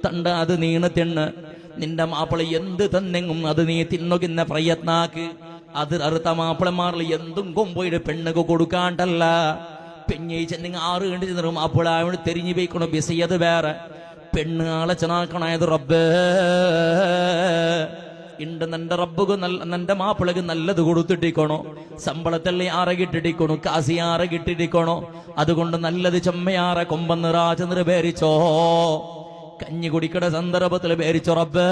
തണ്ട അത് നീണ് തിണ്ണ് നിന്റെ മാപ്പിള എന്ത് തന്നെങ്ങും അത് നീ തിന്നുകിന്ന പ്രയത്നാക്ക് അത് അറുത്ത മാപ്പിളമാറിൽ എന്തും കൊമ്പോയിട്ട് പെണ്ണുക്ക് കൊടുക്കാണ്ടല്ല പെഞ്ഞയിച്ച് നിങ്ങൾ 6 കണ്ടി ചെന്നു മാപ്പിള അവിടെ തെരിഞ്ഞു പോയിക്കണോ ബിസിയത് വേറെ പെണ്ണ് ആളച്ചനാക്കണായത് റബ്ബേ ഇണ്ട് നിന്റെ റബ്ബുക്ക് നിന്റെ മാപ്പിളക്ക് നല്ലത് കൊടുത്തിട്ടിക്കണോ ശമ്പളത്തള്ളി 6 കിട്ടിട്ടിക്കണോ കാസി 6 കിട്ടിട്ടിക്കണോ അതുകൊണ്ട് നല്ലത് ചെമ്മയാറെ കൊമ്പന്ന് രാജനിർ പേരിച്ചോ കഞ്ഞി കുടിക്കട സന്ദർഭത്തിൽ പേരിച്ചോ റബ്ബേ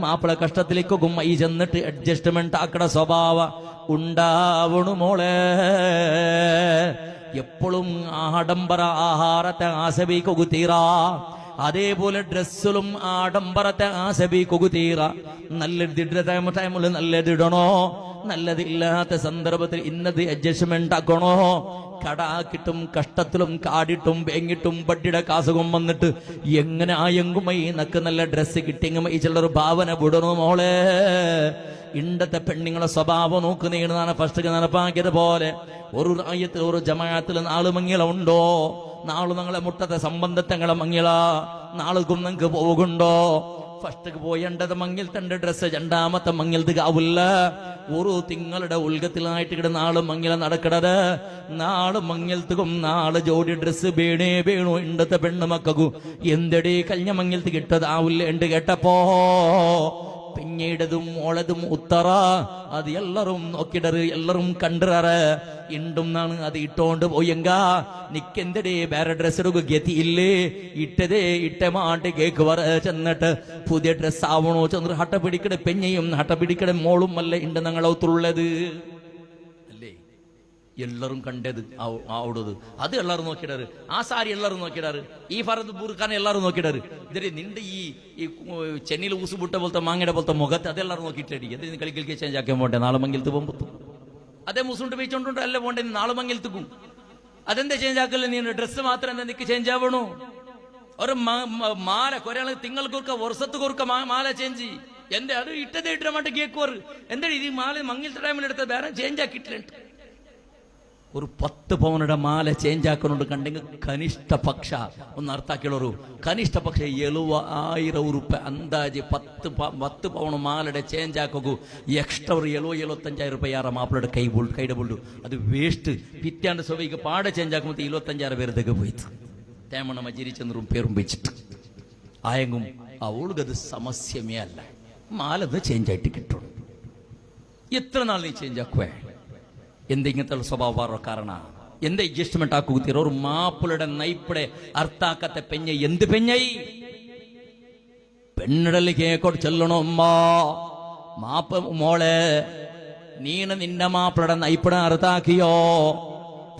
മാപ്പിള കഷ്ടത്തിലേക്കും ഈ ചെന്നിട്ട് അഡ്ജസ്റ്റ്മെന്റ് ആക്കട സ്വഭാവ ഉണ്ടാവണു മോളെ എപ്പോഴും ആഡംബര ആഹാരത്തെ ആസബിക്കൊകു തീറാ അതേപോലെ ഡ്രസ്സിലും ആഡംബരത്തെ ആസബിക്കൊകു തീറ നല്ലത് ടൈമിൽ നല്ലതിടണോ നല്ലതില്ലാത്ത സന്ദർഭത്തിൽ ഇന്നത് അഡ്ജസ്റ്റ്മെന്റ് ആക്കണോ കടാക്കിട്ടും കഷ്ടത്തിലും കാടിട്ടും വേങ്ങിട്ടും ബഡ്ഡിയുടെ കാസുകം വന്നിട്ട് എങ്ങനെ ആയെങ്കുമൈ നക്ക് നല്ല ഡ്രസ്സ് കിട്ടിയെങ്കുമൈ ചിലർ ഭാവന വിടണോ മോളെ ഇണ്ടത്തെ പെണ്ണുങ്ങളെ സ്വഭാവം നോക്കുന്നതാണ് ഫസ്റ്റ് നടപ്പാക്കിയത് പോലെ ഒരു രാജ്യത്തിൽ ഒരു ജമാഅത്തിൽ 4 മങ്ങില ഉണ്ടോ നാളെ ഞങ്ങളെ മുട്ടത്തെ സംബന്ധങ്ങളെ മങ്ങില നാളുക്കും നിങ്ങൾക്ക് പോകുണ്ടോ ഫസ്റ്റ് പോയേണ്ടത് മങ്ങിൽ തന്റെ ഡ്രസ്സ് രണ്ടാമത്തെ മങ്ങിലത് ആവില്ല ഒരു തിങ്ങളുടെ ഉൽഗത്തിലായിട്ട് ഇവിടെ 4 മങ്ങില നടക്കണത് 4 മങ്ങിലത്തും 4 ജോഡി ഡ്രസ്സ് വേണു ഇണ്ടത്തെ പെണ്ണു മക്കു എന്തടി കഴിഞ്ഞ മങ്ങിലത്ത് കിട്ടതാവില്ല ഉണ്ട് കേട്ടപ്പോ പിന്നീടതും ഓളതും ഉത്തറ അത് എല്ലാരും നോക്കിടറ് എല്ലാരും കണ്ടറ് ഇണ്ടും നാണ് അത് ഇട്ടോണ്ട് പോയെങ്ക നിക്കെന്തടേ വേറെ ഡ്രസ് എടുക്കുക ഗതിയില്ലേ ഇട്ടതേ ഇട്ട മാട്ടി കേക്ക് വര ചെന്നിട്ട് പുതിയ ഡ്രസ് ആവണോ ചെന്ന് ഹട്ട പിടിക്കട പെഞ്ഞയും ഹട്ട പിടിക്കട മോളും അല്ല ഉണ്ട് ഞങ്ങളത്തുള്ളത് അല്ലേ എല്ലാരും കണ്ടത് അവിടത് അത് എല്ലാരും നോക്കിയിടാറ് ആ സാരി എല്ലാരും നോക്കിയിടാറ് ഈ ഫറദ് ബുർഖാനെ എല്ലാരും നോക്കിയിടാറ് ഇതേ നിന്റെ ഈ ചെന്നിയിൽ ഊസുപുട്ട പോലത്തെ മാങ്ങയുടെ പോലത്തെ മുഖത്ത് അതെല്ലാരും നോക്കിയിട്ടടി അത് കളിക്കൽക്ക് ചേഞ്ച് ആക്കാൻ പോട്ടെ 4 മങ്ങിലത്ത് പോകുമ്പോ അതേ മുസുണ്ട് വെച്ചോണ്ട് അല്ല പോണ്ടേ 4 മങ്ങിലത്തുക്കും അതെന്താ ചേഞ്ച് ആക്കല്ലേ നീ ഡ്രസ്സ് മാത്രം എന്താ നിക്ക് ചേഞ്ച് ആവണോ ഒരു മാല കൊറേ തിങ്കൾ കുറുക്ക വർഷത്ത് കുറുക്ക മാല ചേഞ്ച് എന്റെ അത് ഇട്ടതേ ഇട്ട മാട്ട് കേക്കുവർ എന്താ ഇത് മാല മങ്ങിലത്തെ ടൈമിലെടുത്ത വേറെ ചേഞ്ച് ആക്കിയിട്ടില്ല ഒരു 10 പവനുടെ മാല ചേഞ്ച് ആക്കുന്നുണ്ട് കണ്ടെങ്കിൽ കനിഷ്ഠ പക്ഷ ഒന്ന് അർത്ഥാക്കിയുള്ളൂ കനിഷ്ഠ പക്ഷ 70,000 ഉറുപ്പ്യ അന്താജ് 10 പവണ് മാലയുടെ ചേഞ്ച് ആക്കൂ എക്സ്ട്രാ ഒരു 75,000 ഉറുപ്പ്യ മാപ്പിളയുടെ കൈയുടെ പൊള്ളു അത് വേസ്റ്റ് പിറ്റാണ്ട് സ്വഭാവിക്ക് പാടെ ചേഞ്ച് ആക്കുമ്പോൾ 25,000 പേരത്തേക്ക് പോയിട്ട് തേമണ മജിരിച്ചെന്നറും പേരും വെച്ചിട്ട് ആയെങ്കും അവൾക്കത് സമസ്യമേ അല്ല മാലത് ചേഞ്ച് ആയിട്ട് കിട്ടുള്ളൂ എത്ര നാൾ നീ ചേഞ്ച് ആക്കുവേ എന്ത് ഇങ്ങനത്തെ സ്വഭാവ കാരണ എന്ത് അഡ്ജസ്റ്റ്മെന്റ് ആക്കുത്തീറ ഒരു മാപ്പിളുടെ നൈപ്പിടെ അർത്ഥാക്കത്തെ പെഞ്ഞ എന്ത് പെഞ്ഞയി പെണ്ണിടല് കേക്കോട്ട് ചെല്ലണോ മാപ്പ് മോളെ നീണ് നിന്റെ മാപ്പിളുടെ നൈപ്പിടെ അർത്ഥാക്കിയോ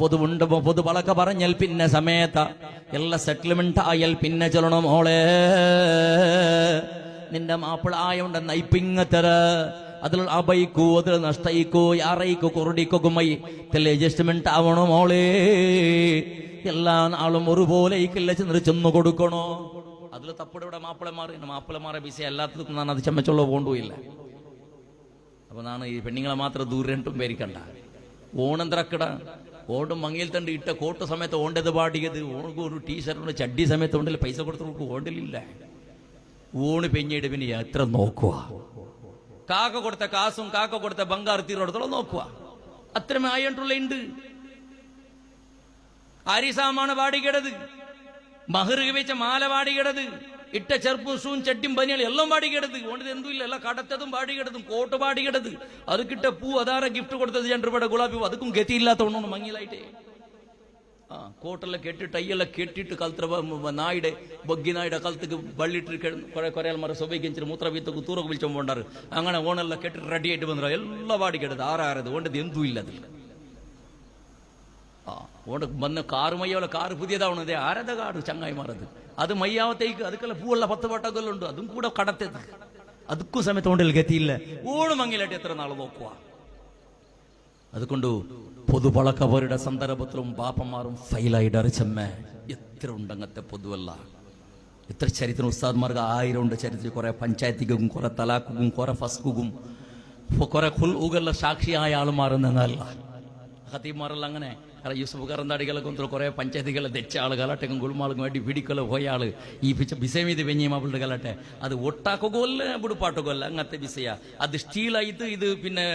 പൊതുവുണ്ട് പൊതു വളക്ക പറഞ്ഞാൽ പിന്നെ സമയത്ത എല്ലാ സെറ്റിൽമെന്റ് ആയാൽ പിന്നെ ചെല്ലണോ മോളെ നിന്റെ മാപ്പിള ആയോണ്ട് നൈപ്പിങ്ങത്തര അതിൽ അബൈക്കോ അതിൽ നഷ്ടയിക്കോ യാറയിക്കോ കുറുടിക്കൊക്കുമൈ തെല്ല അഡ്ജസ്റ്റ്മെന്റ് ആവണോ മോളെ എല്ലാ നാളും ഒരുപോലെ ചെന്നു കൊടുക്കണോ അതിൽ തപ്പിടെ മാപ്പിളമാരെ ബിസി എല്ലാത്തിനും ഞാൻ അത് ചമ്മച്ചുള്ള പോണ്ടുമില്ല അപ്പൊ നാണ് ഈ പെണ്ണുങ്ങളെ മാത്രം ദൂരം പേരിക്കണ്ട ഓണെന്തറക്കട ഓണ്ടും മങ്ങിയിൽ തണ്ട് ഇട്ട കോട്ട് സമയത്ത് ഓണ്ടത് പാടിയത് ഓണക്ക് ഒരു ടീഷർട്ടിന് ചഡ്ഡി സമയത്ത് ഓണ്ടില്ല പൈസ കൊടുത്ത് ഓണ്ടിലില്ല ഊണ് പെഞ്ഞിട്ട് പിന്നെ എത്ര നോക്കുക കാക്ക കൊടുത്ത കാസും കാക്ക കൊടുത്ത ബംഗാർ തീരോടത്തോളം നോക്കുക അത്രമേ ആയിട്ടുള്ള ഉണ്ട് അരിസാമാണ് പാടിക്കിടത് മഹറ് വെച്ച മാല പാടിക്കിടത് ഇട്ട ചെറുപ്പും ഷൂവും ചട്ടിയും പനികളും എല്ലാം പാടിക്കിടത് ഓണ്ടത് എന്തും ഇല്ല എല്ലാം കടത്തതും പാടിക്കിടതും കോട്ട് പാടിക്കിടത് അത് കിട്ട പൂ അതാറെ ഗിഫ്റ്റ് കൊടുത്തത് 2 രൂപയുടെ ഗുലാബി പൂ അതുക്കും ഗതിയില്ലാത്തോണ്ട് മങ്ങിലായിട്ടേ കോട്ടെല്ലാം കെട്ടിട്ട് ടൈയെല്ലാം കെട്ടിട്ട് കലത്ര നായുടെ ബൊഗ്ഗി നായുടെ കലത്തേക്ക് വള്ളിട്ട് കുറെ മറ സ്വഭാവിച്ചിട്ട് മൂത്ര വീത്തക്ക് തൂറൊക്കെ വിളിച്ചോ പോണ്ടാറ് അങ്ങനെ ഓണെല്ലാം കെട്ടിട്ട് റെഡി ആയിട്ട് വന്നിട്ട് എല്ലാം പാടിക്കെടുത്ത് ആറാറത് ഓണ്ടത് എന്തും ഇല്ല അതിൽ ഓണ്ട് വന്ന് കാറ് മയ്യാവല്ല കാറ് പുതിയതാവണത് ആരത കാറ് ചങ്ങായി മാറത് അത് മയ്യാവത്തേക്ക് അതുക്കെല്ലാം പൂവെല്ലാം 10 വട്ടക്കെല്ലാം ഉണ്ട് അതും കൂടെ കടത്തത് അതുക്കും സമയത്ത് ഓണ്ടിൽ ഗതിയില്ല ഊണ് മങ്ങിലായിട്ട് എത്ര നാൾ നോക്കുക അതുകൊണ്ട് പൊതുപളക്കവരുടെ സന്ദർഭത്തിലും ബാപ്പന്മാരും ഫൈലായിട്ട് അരച്ചമ്മ എത്ര ഉണ്ടങ്ങത്തെ പൊതുവല്ല എത്ര ചരിത്രം ഉസ്താദ്മാർക്ക് 1000 ഉണ്ട് ചരിത്രത്തിൽ കുറെ പഞ്ചായത്തിക്കും കുറെ തലാക്കും കുറെ ഫസ്കും കുറെ ഖുൽഉകളുടെ സാക്ഷിയായ ആളുമാരെന്നല്ല ഖതീബ്മാരെല്ലാം അങ്ങനെ യൂസുഫ് കറന്താടികളെ കൊണ്ടുള്ള കുറേ പഞ്ചായത്തുകളെ തെച്ച ആൾ കലട്ടെങ്കും ഗുൾമാളും വേണ്ടി പിടിക്കല പോയ ആള് ഈ ബിസേമീത് വെഞ്ഞിയും അവളുടെ കലട്ടെ അത് ഒട്ടാക്കൊല്ല ബുടുപ്പാട്ടൊല്ല അങ്ങനത്തെ ബിസയ അത് സ്റ്റീലായിട്ട് ഇത് പിന്നെ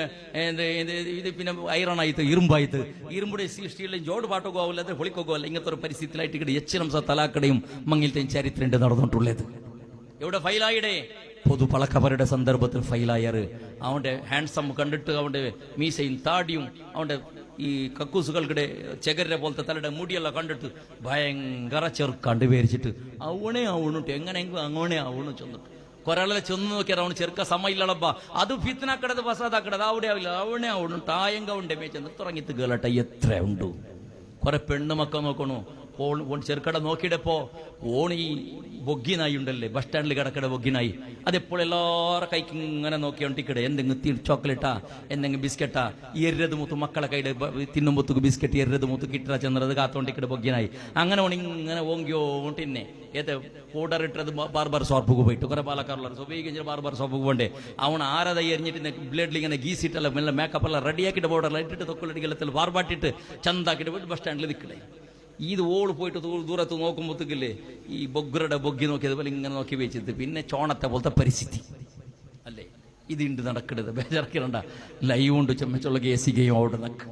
ഇത് പിന്നെ ഐറണായിട്ട് ഇരുമ്പായിട്ട് ഇരുമ്പുടെ സ്റ്റീലിലും ജോഡ് പാട്ടൊക്കെ ആവില്ല അത് പൊളിക്കൊക്കെ അല്ല ഇങ്ങനത്തെ ഒരു പരിസ്ഥിതിയിലായിട്ട് ഇവിടെ എച്ചിനം തലാക്കടയും മങ്ങിലത്തെയും ചരിത്രം നടന്നിട്ടുള്ളത് എവിടെ ഫൈലായിടെ പൊതുപളക്കവരുടെ സന്ദർഭത്തിൽ ഫൈലായറ് അവന്റെ ഹാൻഡ്സം കണ്ടിട്ട് അവന്റെ മീശയും താടിയും അവന്റെ ഈ കക്കൂസുകൾക്കിടെ ചെകര പോലത്തെ തലയുടെ മുടിയെല്ലാം കണ്ടിട്ട് ഭയങ്കര ചെറുക്കാണ്ട് പേരിച്ചിട്ട് അവണേ ആവണിട്ട് എങ്ങനെയെങ്കിലും അങ്ങനെ ആവണു ചെന്നിട്ട് കൊരാളെ ചെന്ന് നോക്കിയാൽ അവന് ചെറുക്ക സമയില്ലളപ്പ അത് ഫിത്തനാക്കടത് ഫസാദാക്കടത് അവിടെ ആവില്ല അവണേ ആവണുട്ട് ആയങ്ക ഉണ്ട് മേച്ചെന്ന് തുടങ്ങിത്ത് കേളട്ടെ എത്ര ഉണ്ട് കുറെ പെണ്ണുമക്ക നോക്കണു ഓൺ ചെറുക്കട നോക്കിയിടപ്പോ ഓൺ ഈ ബൊഗ്ഗിനായി ഉണ്ടല്ലേ ബസ് സ്റ്റാൻഡിൽ കിടക്കട ബൊഗ്ഗിനായി അതെപ്പോൾ എല്ലാവരുടെ കൈക്ക് ഇങ്ങനെ നോക്കിയോണ്ടിക്കടെ എന്തെങ്കിലും ചോക്ലേറ്റാ എന്തെങ്കിലും ബിസ്ക്കറ്റാ എരത് മുത്ത് മക്കളെ കയ്യിൽ തിന്നുമ്പൊത്തുക്ക് ബിസ്ക്കറ്റ് എരത് മുത്ത് കിട്ടാ ചെന്നത് കാത്തോണ്ടിക്കടെ ബൊഗ്ഗിനായി അങ്ങനെ ഓണിങ്ങനെ ഓങ്കിയോണ്ടിന്നെ ഏത് പൗഡർ ഇട്ടത് ബാർബർ ഷോപ്പിക്ക് പോയിട്ട് കുറെ പാലക്കാരുള്ള ഉപയോഗിക്കുന്ന ബാർബർ ഷോപ്പിക്ക് പോണ്ടേ അവൻ ആരത എറിഞ്ഞിട്ട് ബ്ലേഡിൽ ഇങ്ങനെ ഗീസിട്ടല്ല മെല്ലെ മേക്കപ്പ് എല്ലാം റെഡിയാക്കിയിട്ട് പൗഡർ ഇട്ടിട്ട് തൊക്കുലടിക്കലത്തിൽ ബാർബാട്ടിട്ട് ചന്താക്കിയിട്ട് പോയിട്ട് ബസ് സ്റ്റാൻഡിൽ നിൽക്കണേ ഇത് ഓള് പോയിട്ട് ദൂരത്ത് നോക്കുമ്പോഴത്തേക്കില്ലേ ഈ ബൊഗ്ഗറുടെ ബൊഗ്ഗി നോക്കിയത് പോലെ ഇങ്ങനെ നോക്കി വെച്ചിട്ട് പിന്നെ ചോണത്തെ പോലത്തെ പരിസ്ഥിതി അല്ലേ ഇതുണ്ട് നടക്കരുത് ബേജാറാക്കിരണ്ട ലൈവ് ഉണ്ട് ചെമ്മച്ചുള്ള കേസികയും അവിടെ നിൽക്ക്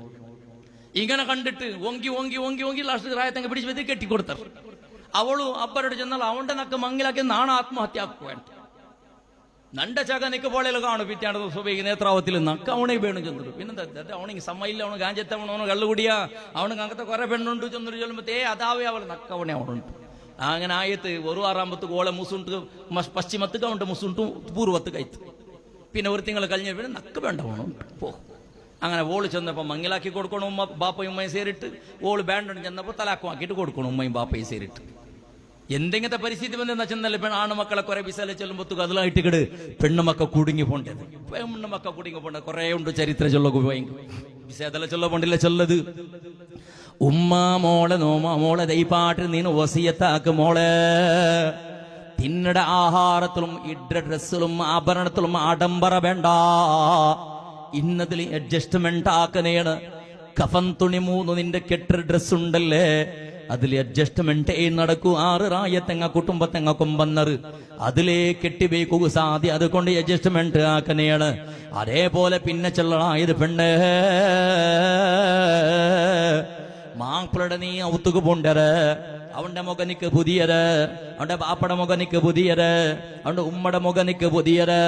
ഇങ്ങനെ കണ്ടിട്ട് ഓങ്കി ഓങ്കി ഓങ്കി ഓങ്കി ലാസ്റ്റ് റായത്തങ്ങ് പിടിച്ച് വെച്ച് കെട്ടിക്കൊടുത്തർ അവളും അപ്പരോട് ചെന്നാൽ അവന്റെ നക്ക് മങ്ങിലാക്കി നാണ ആത്മഹത്യ ആക്കുവാൻ നണ്ട ചക നിക്ക് പോളയിൽ കാണും പിറ്റാണ്ട് സുബൈക്ക് നേത്രാവത്തിൽ നക്ക് അവണേ വേണം ചെന്നിട്ട് പിന്നെ അവണെങ്കിൽ സമ്മയില്ല അവന് ഗാഞ്ചത്തവണ അവന് കള്ളുകൂടിയാ അവന് അങ്ങനത്തെ കുറെ പെണ്ണുണ്ട് ചെന്നിട്ട് ചൊല്ലുമ്പത്തേ അതാവേ അവൾ നക്കവണേ അവനുണ്ട് അങ്ങനെ ആയത്ത് ഒരു ആറാമ്പത്ത് ഓളെ മുസുണ്ട് പശ്ചിമത്ത് അവന്റെ മുസുണ്ട് പൂർവ്വത്ത് കയത്ത് പിന്നെ ഒരു തിങ്കൾ കഴിഞ്ഞ പിന്നെ നക്ക് വേണ്ട അവനുണ്ട് പോ അങ്ങനെ ഓള് ചെന്നപ്പോ മങ്ങിലാക്കി കൊടുക്കണം ഉമ്മ ബാപ്പയും ഉമ്മയും സേരിട്ട് ഓള് ബാൻഡും ചെന്നപ്പോ തലാക്കുമാക്കിയിട്ട് കൊടുക്കണം ഉമ്മയും ബാപ്പയും സേരിട്ട് എന്തെങ്കിലത്തെ പരിസ്ഥിതി ബന്ധം ചെന്നല്ലേ ആണുമക്കളെ കുറെ വിസല ചെല്ലുമ്പോ അതിലായിട്ട് കിട് പെണ്ണുമക്ക കുടുങ്ങി പോണ്ടത് പെണ്ണുമക്ക കുടുങ്ങി പോണ്ട കുറെ ഉണ്ട് ചരിത്ര ചൊല്ല വിസേതല ചൊല്ല പോണ്ടില്ല ചൊല്ലത് ഉമ്മ മോളെ നോമ മോളെ ദൈപ്പാട്ട് നീನು വസിയത്താക്ക് മോളെ തിന്നട ആഹാരത്തിലും ഇഡ ഡ്രസ്സിലും ആഭരണത്തിലും ആഡംബര വേണ്ട ഇന്നതിൽ അഡ്ജസ്റ്റ്മെന്റ് ആക്കണേണ് കഫൻ തുണി 3 നിന്റെ കെട്ട ഡ്രസ് ഉണ്ടല്ലേ അതിൽ അഡ്ജസ്റ്റ്മെന്റ് നടക്കൂ 6 റായത്തെങ്ങ കുടുംബത്തെങ്ങ കൊമ്പന്നറ് അതിലേ കെട്ടിവേക്കൂ സാധ്യ അതുകൊണ്ട് അഡ്ജസ്റ്റ്മെന്റ് ആക്കനെയാണ് അതേപോലെ പിന്നെ ചെല്ലണായത് പെണ്ണ് മാപ്പിളയുടെ നീ ഔത്തുക്ക് പോണ്ടര അവന്റെ മുഖനിക്ക് പുതിയത് അവന്റെ ബാപ്പയുടെ മുഖനിക്ക് പുതിയത് അവന്റെ ഉമ്മയുടെ മുഖനിക്ക് പുതിയത്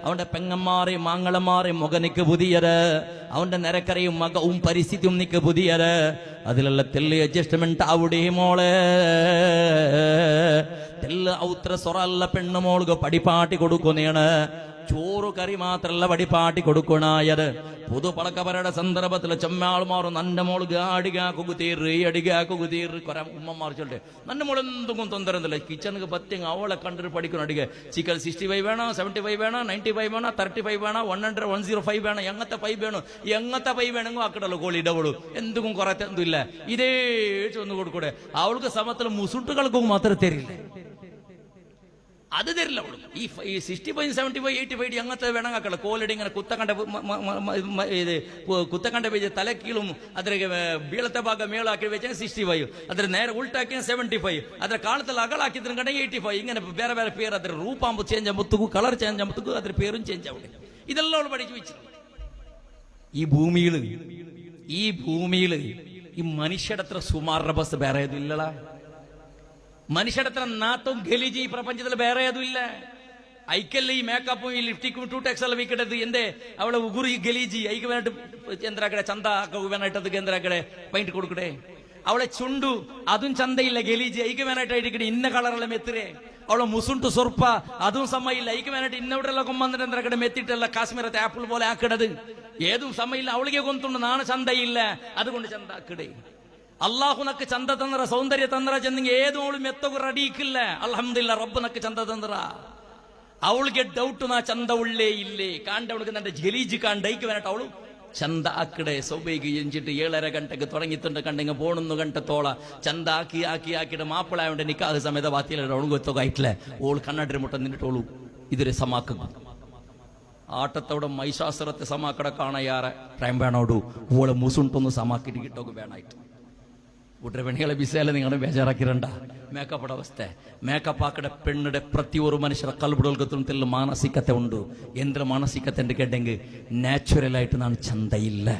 അവന്റെ പെങ്ങന്മാരെയും മാങ്ങളന്മാരെയും മുഖനിക്ക് പുതിയത് അവന്റെ നിരക്കരയും മകവും പരിസ്ഥിതിയും നിക്ക് പുതിയത് അതിലുള്ള തെല്ല് അഡ്ജസ്റ്റ്മെന്റ് അവിടെ മോളെ തെല്ല് ഔത്ര സൊറല്ല പെണ്ണുമോൾക്ക് പടിപ്പാട്ടി കൊടുക്കുന്നതാണ് ചോറ് കറി മാത്രല്ല വടിപ്പാട്ടി കൊടുക്കണായത് പുതുപളക്കവരുടെ സന്ദർഭത്തിൽ ചെമ്മാൾമാർ നന്റെ മോൾ അടികാക്കുകുതീറ് അടികാക്കുകുതീറ് കുറെ ഉമ്മമാർ ചൊല്ലേ നന്റെ മോൾ എന്തും തൊന്തരന്നില്ല കിച്ചണിക്ക് പറ്റിങ് അവളെ കണ്ടിട്ട് പഠിക്കണം അടിക്കുക ചിക്കൻ 65 വേണം 75 വേണം 95 വേണം 35 വേണം 100 105 വേണം എങ്ങനത്തെ 5 വേണം എങ്ങനത്തെ 5 വേണമെങ്കിൽ ആക്കടല്ലോ കോളിടവളു എന്തും കുറെ എന്തില്ല ഇതേ ചൊന്നു കൊടുക്കൂടെ അവൾക്ക് സമത്തിൽ മുസുട്ടുകൾക്കും മാത്രം തരില്ല അത് തരില്ല അവളും ഈ 65 75 85 അങ്ങനത്തെ വേണമെങ്കിൽ കോലടി ഇങ്ങനെ കുത്തക്കണ്ട പേജ് തലക്കീളും അದ್ರ ಬೀಳത്തെ ಭಾಗ ಮೇಳಾಕಿ വെച്ചാൽ 65 ಅದ್ರ നേരെ ಉಲ್ಟಾಕಿ 75 ಅದ್ರ ಕಾಳത്തിൽ ಅಗಳಾಕಿದ್ರ ಕಡೆ 85 ഇങ്ങനെ ಬೇರೆ ಬೇರೆ പേര് ಅದ್ರ ರೂಪಾಂಬು ಚೇಂಜ್ ಆಗುತ್ತಗೂ ಕಲರ್ ಚೇಂಜ್ ಆಗುತ್ತಗೂ ಅದ್ರ പേരും ചേഞ്ച് ആവുക ഇതെല്ലാം അവൾ പഠിച്ചു വെച്ചു ഈ ഭൂമിയിൽ ഈ മനുഷ്യരുടെ അത്ര സുമാറിന്റെ ബസ് വേറെ ഏതും ഇല്ലടാ മനുഷ്യരുടെ അത്ര നാട്ടവും ഗലീജ് ഈ പ്രപഞ്ചത്തിൽ വേറെ ഏതും ഇല്ല ഐക്കല്ലേ ഈ മേക്കപ്പും ഈ ലിഫ്റ്റിക്കും 2X എല്ലാം വിക്കട്ടത് എന്തേ അവളെ ഉಗುರು ഈ ഗലീജി ഐക്ക് വേണ്ടിട്ട് എന്താക്കടെ ചന്ത വേണായിട്ടത് കേന്ദ്രാക്കടെ പൈന്റ് കൊടുക്കടേ അവളെ ചുണ്ടു അതും ചന്തയില്ല ഗലീജി ഐക്ക് വേണായിട്ടായിട്ട് ഇന്ന കളറെല്ലാം എത്തിരേ അവളെ മുസുണ്ടു സൊർപ്പ അതും സമയില്ല ഐക്ക് വേണായിട്ട് ഇന്നവിടെല്ലാം കൊമ്പന്നിട്ട് എന്താക്കടെ മെത്തിട്ടല്ല കാശ്മീരത്തെ ആപ്പിൾ പോലെ ആക്കിടത് ഏതും സമയില്ല അവളിಗೆ ಗೊಂತುಂಡು ನಾನು ಚಂದ ಇಲ್ಲ അതുകൊണ്ട് ಚಂದ ಆಕಿಡೆ ಅಲ್ಲಾಹು ನಕ್ಕೆ ಚಂದ ತಂದ್ರ ಸೌಂದರ್ಯ ತಂದ್ರ ಚಂದಂಗೆ ಏದು ಅವಳು ಮೆತ್ತಗು ರಡೀಕಿಲ್ಲ ಅಲ್ಹಮ್ದುಲಿಲ್ಲಾಹ್ ರಬ್ಬ ನಕ್ಕೆ ಚಂದ ತಂದ್ರ ಅವಳಿಗೆ ಡೌಟ್ ನಾ ಚಂದ ಉಳ್ಳೇ ಇಲ್ಲೇ ಕಾಂಡ ಅವಳಿಗೆ ನನ್ನ ಗಲೀಜು ಕಾಂಡ ಐಕೆ വേണട്ട് അവളു ചന്ത ആക്കിടെ സൗബൈക്ക് എഞ്ചിട്ട് 7:30 ಗಂಟೆಗೆ തുടങ്ങിയിട്ടുണ്ട് കണ്ടെങ്കിൽ 11 ಗಂಟೆത്തോಳ ಚಂದ ആക്കിയിട്ട് മാപ്പിളായോണ്ട് നിക്കാഹ് സമയത്ത് ബാത്തിയില്ല അവളും ಗೊತ್ತಾಗೈಟ್ಲೆ ഓൾ കണ്ണാടിര മുട്ട നിന്നിട്ട് ഓളു ഇതിരെ സമാക്കും ആട്ടത്തോടെ മൈശാസ്ത്രത്തെ സമാക്കട കാണായാറെ ടൈം വേണോടു ഓളെ മുസുണ്ടൊന്ന് സമാക്കിട്ട് കിട്ടോക്ക് വേണായിട്ട് ഉടനെ പെണ്ണുകളെ ബിസയല്ല നിങ്ങളെ ബേജാറാക്കിരണ്ട മേക്കപ്പുടെ അവസ്ഥ മേക്കപ്പാക്കടെ പെണ്ണിടെ പ്രതി ഒരു മനുഷ്യരുടെ കൽബുകൾക്കത്തും മാനസികತೆ ഉണ്ട് എന്തൊരു മാനസികತೆ കേട്ടെങ്കിൽ നാച്ചുറലായിട്ട് നാണ് ചന്തയില്ല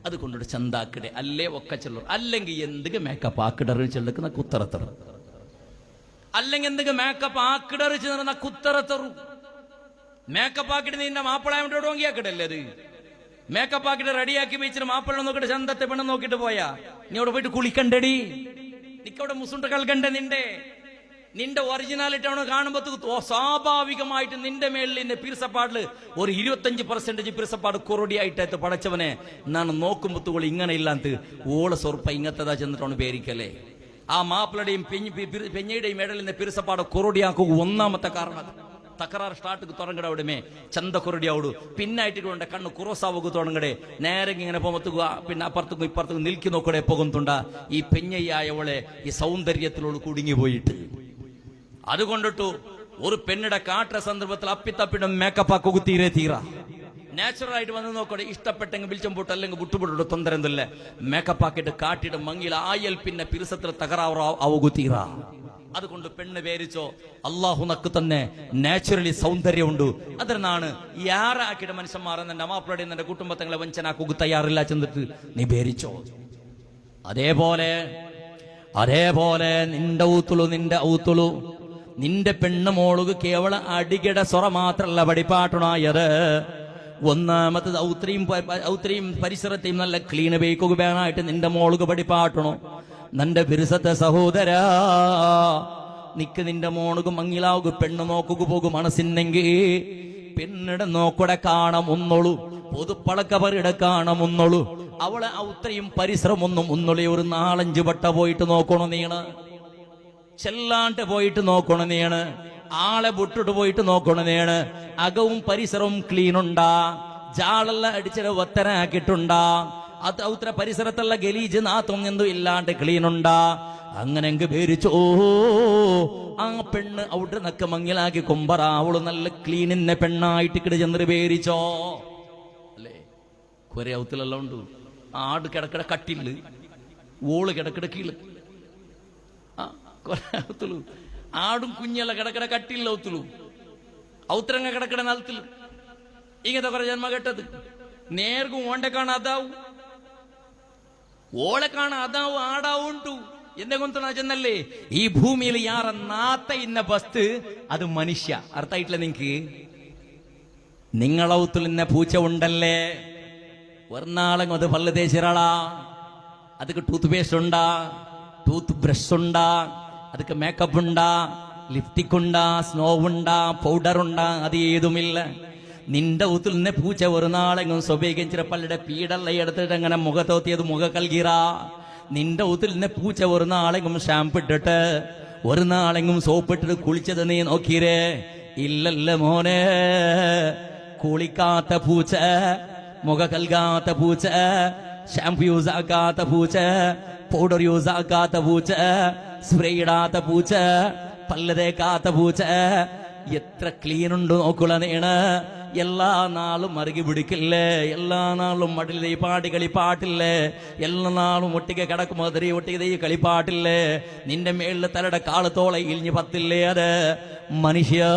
അതുകൊണ്ടൊരു ചന്താക്കിടെ അല്ലേ ഒക്കെ ചെല്ലു അല്ലെങ്കിൽ എന്തൊക്കെ മേക്കപ്പ് ആക്കിടറി ചെല്ലുന്ന കുത്തറത്തറു അല്ലെങ്കിൽ എന്തൊക്കെ മേക്കപ്പ് ആക്കിടറി ചെന്ന കുത്തറത്തറു മേക്കപ്പ് ആക്കിട്ട് നിന്റെ മാപ്പിളായോട് ഓങ്ങിയാക്കിടല്ലേ അത് മേക്കപ്പ് ആക്കിട്ട് റെഡിയാക്കി വെച്ചിട്ട് മാപ്പിള നോക്കിട്ട് ചന്തത്തെ പെണ്ണ് നോക്കിട്ട് പോയാ നീ അവിടെ പോയിട്ട് കുളിക്കണ്ടടി നിക്കവിടെ മുസുണ്ട് കളകണ്ടേ നിന്റെ ഒറിജിനാലിറ്റി അവിടെ കാണുമ്പോ സ്വാഭാവികമായിട്ട് നിന്റെ മേളിൽ നിന്റെ പിരിസപ്പാടില് ഒരു 25% പിരിസപ്പാട് കൊറോടിയായിട്ട് പടച്ചവനെ നാണ് നോക്കുമ്പോ ഇങ്ങനെ ഇല്ലാത്ത ഓള സ്വറുപ്പ ഇങ്ങനത്തതാ ചെന്നിട്ടാണ് പേരിക്കല്ലേ ആ മാപ്പിളയുടെയും പെഞ്ഞയുടെയും ഇടയിൽ നിന്ന് പിരിസപ്പാട് കൊറോടിയാക്കുക ഒന്നാമത്തെ കാരണം തകരാറ് സ്റ്റാർട്ട് തുടങ്ങട അവിടുമേ ചന്ത കൊറടിയാവു പിന്നായിട്ട് കണ്ണ് കുറസാവുക തുടങ്ങടെ നേരെ ഇങ്ങനെ പോകുമ്പത്തുക പിന്നെ അപ്പുറത്തും ഇപ്പുറത്തും നിൽക്കി നോക്കടെ പോകുന്നുണ്ട ഈ പെഞ്ഞയായവളെ ഈ സൗന്ദര്യത്തിലോട് കുടുങ്ങി പോയിട്ട് അതുകൊണ്ടിട്ടു ഒരു പെണ്ണിടെ കാട്ട സന്ദർഭത്തിൽ അപ്പിത്തപ്പിടും മേക്കപ്പ് ആക്കുക തീരാ നാച്ചുറൽ ആയിട്ട് വന്ന് നോക്കട്ടെ ഇഷ്ടപ്പെട്ടെങ്കിൽ വിളിച്ചും പോട്ട് അല്ലെങ്കിൽ വിട്ടുപിടും തൊന്തര എന്തല്ലേ മേക്കപ്പ് ആക്കിയിട്ട് കാട്ടിട്ട് മങ്ങിൽ ആയൽ പിന്നെ പിരിസത്തിൽ തകരാറാവുക തീരാ അതുകൊണ്ട് പെണ്ണ് പേരിച്ചോ അള്ളാഹു നക്ക് തന്നെ നാച്ചുറലി സൗന്ദര്യമുണ്ട് അതിനാണ് യാറാക്കിയിട്ട് മനുഷ്യന്മാർ എന്നെ മാപ്പിളയുടെ എന്റെ കുടുംബത്തങ്ങളെ വഞ്ചനാക്കുക തയ്യാറില്ല ചെന്നിട്ട് നീ പേരിച്ചോ അതേപോലെ നിന്റെ ഔത്തുളു നിന്റെ പെണ്ണ് മോളുക കേവല അടികിട സ്വറ മാത്രല്ല പഠിപ്പാട്ടണായത് ഒന്നാമത്തത് ഔത്രയും പരിസരത്തെയും നല്ല ക്ലീൻ ബേക്കുക വേണമായിട്ട് നിന്റെ മോളുക പഠിപ്പാട്ടണോ നിന്റെ ബിരുസത്തെ സഹോദര നിക്ക് നിന്റെ മോണുക മങ്ങിലാവുക പെണ്ണ് നോക്കുക പോകും മനസ്സിനെങ്കിൽ പെണ്ണിടെ നോക്കടെ കാണുന്നോളൂ പൊതുപ്പളക്കവരുടെ കാണുന്നോളൂ അവളെ ഔത്രയും പരിശ്രമൊന്നും ഒന്നുള്ളി ഒരു 4-5 വട്ട പോയിട്ട് നോക്കണം നീണ് ചെല്ലാണ്ട് പോയിട്ട് നോക്കണം നീണ് ആളെ വിട്ടിട്ട് പോയിട്ട് നോക്കണം നീണ് അകവും പരിസരവും ക്ലീൻ ഉണ്ടാ ജാളെല്ലാം അടിച്ചിട്ട് ഒത്തനാക്കിയിട്ടുണ്ടാ അത് ഔത്ര പരിസരത്തുള്ള ഗലീജ് നാത്തും എന്തും ഇല്ലാണ്ട് ക്ലീൻ ഉണ്ടാ അങ്ങനെങ്ക് പേരിച്ചോ ആ പെണ്ണ് അവിടെ നക്ക മങ്ങിലാക്കി കൊമ്പറ അവള് നല്ല ക്ലീനിന്നെ പെണ്ണായിട്ട് ഇക്കിട് ചെന്നിട്ട് പേരിച്ചോ അല്ലേ കുറെ ഔത്തിലെല്ലാം ഉണ്ട് ആട് കിടക്കിട കട്ടില് ഓള് കിടക്കിട കീള് ആ കുറെ ഔത്തുള്ളൂ ആടും കുഞ്ഞെല്ലാം കിടക്കിട കട്ടില്ല ഔത്തുള്ളൂ ഔത്രങ്ങ കിടക്കിട നിലത്തില് ഇങ്ങനത്തെ കുറെ ജന്മ കേട്ടത് നേർക്കും ഓണ്ടെ കാണാതാവും ഓളെ കാണാതാവും ആടാവുണ്ടു എന്നെ കൊണ്ടു ചെന്നല്ലേ ഈ ഭൂമിയിൽ യാറ നാത്ത ഇന്ന ബസ്ത് അത് മനുഷ്യ അർത്ഥായിട്ടില്ല നിങ്ങക്ക് നിങ്ങളൗത്തിൽ ഇന്ന പൂച്ച ഉണ്ടല്ലേ ഒന്നാളെങ്കും അത് പല്ല് തേച്ചിരാളാ ಅದಕ್ಕೆ ಟೂತ್ ಪೇಸ್ಟ್ ಉಂಡಾ ಟೂತ್ ಬ್ರಷ್ ಉಂಡಾ ಅದಕ್ಕೆ ಮೇಕಪ್ ಉಂಡಾ ലിപ്റ്റിക് ഉണ്ടാ സ്നോ ഉണ്ടാ പൗഡർ ഉണ്ടാ അത് ഏതുമില്ല നിന്റെ ഊത്തിൽ നിന്നെ പൂച്ച ഒരു നാളെങ്ങും സ്വഭേഗിച്ചിട്ട് പള്ളിയുടെ പീഡല്ല എടുത്തിട്ട് അങ്ങനെ മുഖത്തോത്തിയത് മുഖ കൽകീറ നിന്റെ ഊത്തിൽ നിന്നെ പൂച്ച ഒരു നാളെങ്ങും ഷാമ്പു ഇട്ടിട്ട് ഒരു നാളെങ്ങും സോപ്പിട്ടിട്ട് കുളിച്ചത് നീ നോക്കിയേ ഇല്ലല്ല മോനെ കുളിക്കാത്ത പൂച്ച മുഖ കൽകാത്ത പൂച്ച ഷാമ്പു യൂസ് ആക്കാത്ത പൂച്ച പൗഡർ യൂസ് ആക്കാത്ത പൂച്ച സ്പ്രേ ഇടാത്ത പൂച്ച പല്ല് തേക്കാത്ത പൂച്ച എത്ര ക്ലീൻ ഉണ്ട് നോക്കുള്ള നീണ് എല്ലാ നാളും മറുകി പിടിക്കില്ലേ എല്ലാ നാളും മടിൽ ഈ പാട്ടി കളിപ്പാട്ടില്ലേ എല്ലാ നാളും ഒട്ടിക്ക് കിടക്കും അതിരി ഒട്ടിക്ക് ഈ കളിപ്പാട്ടില്ലേ നിന്റെ മേളിൽ തലയുടെ കാളത്തോള ഇഴിഞ്ഞ് പത്തില്ലേ അത് മനുഷ്യ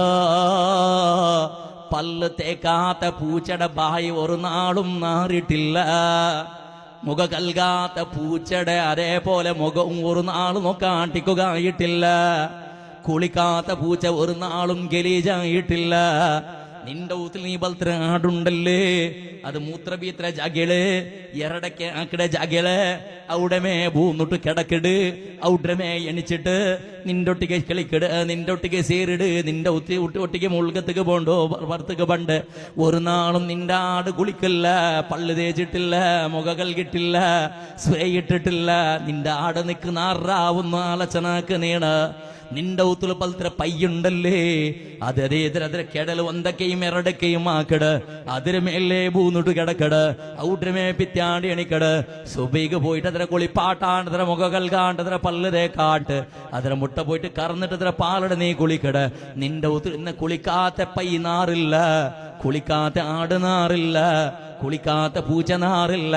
പല്ല് തേക്കാത്ത പൂച്ചയുടെ ബായി ഒരു നാളും നാറിയിട്ടില്ല മുഖ കൽകാത്ത പൂച്ചയുടെ അതേപോലെ മുഖവും ഒരു നാളും നോക്കാട്ടിക്കുകയായിട്ടില്ല കുളിക്കാത്ത പൂച്ച ഒരു നാളും ഗലീജായിട്ടില്ല നിന്റെ ഊത്തിൽ നീ ബൽത്ര ആടുണ്ടല്ലേ അത് മൂത്രബീത്ര ജാഗ്യള് എറടക്കെ ആക്കിടെ ജാഗ്യള് അവിടമേ ഭൂന്നിട്ട് കിടക്കിട് അവിടമേ എണിച്ചിട്ട് നിന്റെ ഒട്ടിക്ക് കളിക്കിട് നിന്റെ ഒട്ടിക്ക് സേരിട് നിന്റെ ഒട്ടിക്ക് മുൾക്കത്തേക്ക് പോണ്ടോ പുറത്തേക്ക് പണ്ട് ഒരു നാളും നിന്റെ ആട് കുളിക്കില്ല പള്ളു തേച്ചിട്ടില്ല മുഖ കൽകിട്ടില്ല സ്പ്രേ ഇട്ടിട്ടില്ല നിന്റെ ആട് നിൽക്കുന്ന ആറാവുന്ന ആലോചനാക്ക് നീണ് നിന്റെ ഊത്തിൽ പലത്ര പയ്യുണ്ടല്ലേ അതേതര കെടല് ഒന്തക്കയും എറടക്കയും ആക്കട് അതിന് മേലെ പൂന്നിട്ട് കിടക്കട് ഔട്ടമേ പിറ്റാണ്ടി എണിക്കട് സുബൈക്ക് പോയിട്ട് അതിനെ കുളിപ്പാട്ടാണ്ട് അതിനെ മുഖ കൽകാണ്ട് പല്ല് തേക്കാട്ട് അതിനെ മുട്ട പോയിട്ട് കറന്നിട്ട് അതിനെ പാലട നീ കുളിക്കട് നിന്റെ ഊത്തിൽ ഇന്ന് കുളിക്കാത്ത പൈ നാറില്ല കുളിക്കാത്ത ആട് നാറില്ല കുളിക്കാത്ത പൂച്ച നാറില്ല